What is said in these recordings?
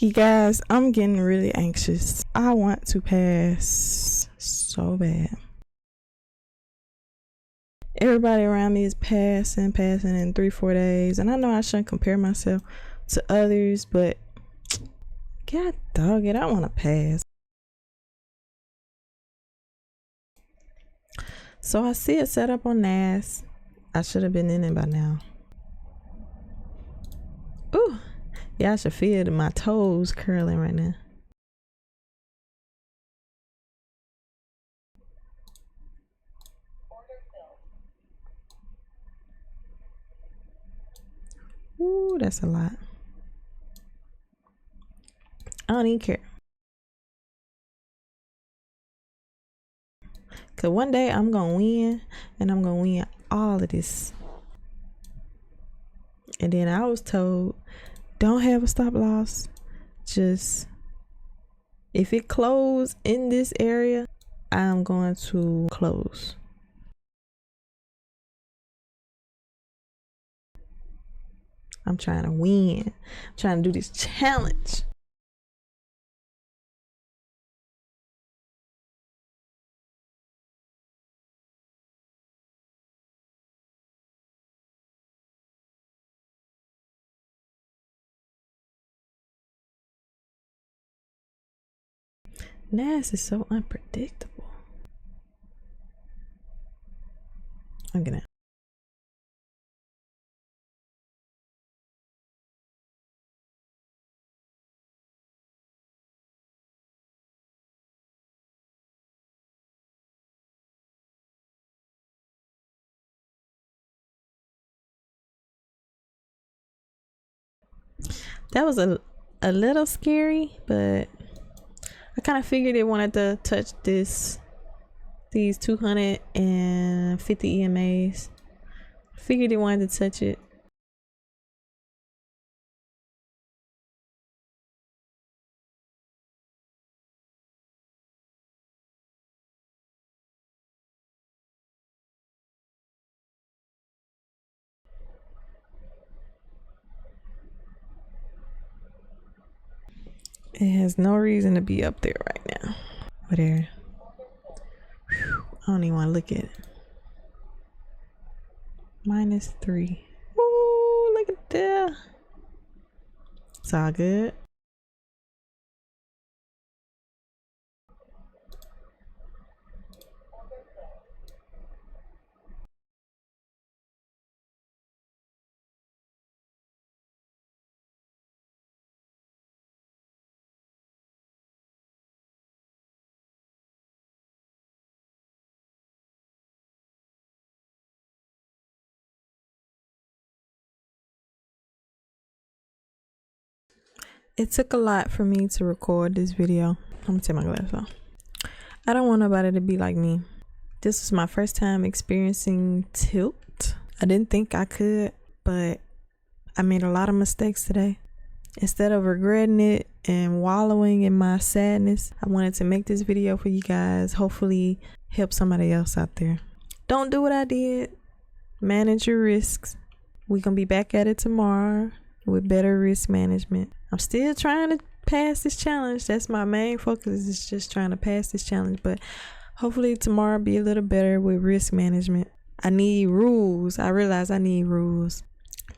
You guys, I'm getting really anxious. I want to pass so bad. Everybody around me is passing in 3-4 days, and I know I shouldn't compare myself to others, but god dog it, I want to pass. So I see it set up on NAS. I should have been in it by now. Ooh, yeah, I should feel my toes curling right now. Ooh, that's a lot. I don't even care. Cause one day I'm gonna win, and I'm gonna win all of this. And then I was told, don't have a stop loss. Just if it close in this area, I'm going to close. I'm trying to win. I'm trying to do this challenge. NAS is so unpredictable. I'm gonna. That was a little scary, but I kind of figured it wanted to touch these 250 EMAs. Figured it wanted to touch it. It has no reason to be up there right now. Whatever. I don't even want to look at it. -3. Ooh, look at that. It's all good. It took a lot for me to record this video. I'm gonna take my glasses off. I don't want nobody to be like me. This was my first time experiencing tilt. I didn't think I could, but I made a lot of mistakes today. Instead of regretting it and wallowing in my sadness, I wanted to make this video for you guys. Hopefully help somebody else out there. Don't do what I did. Manage your risks. We're gonna be back at it tomorrow with better risk management. I'm still trying to pass this challenge. That's my main focus, is just trying to pass this challenge, but hopefully tomorrow be a little better with risk management. I need rules. I realize I need rules.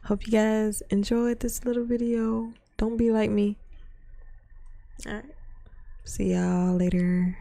Hope you guys enjoyed this little video. Don't be like me. All right, see y'all later.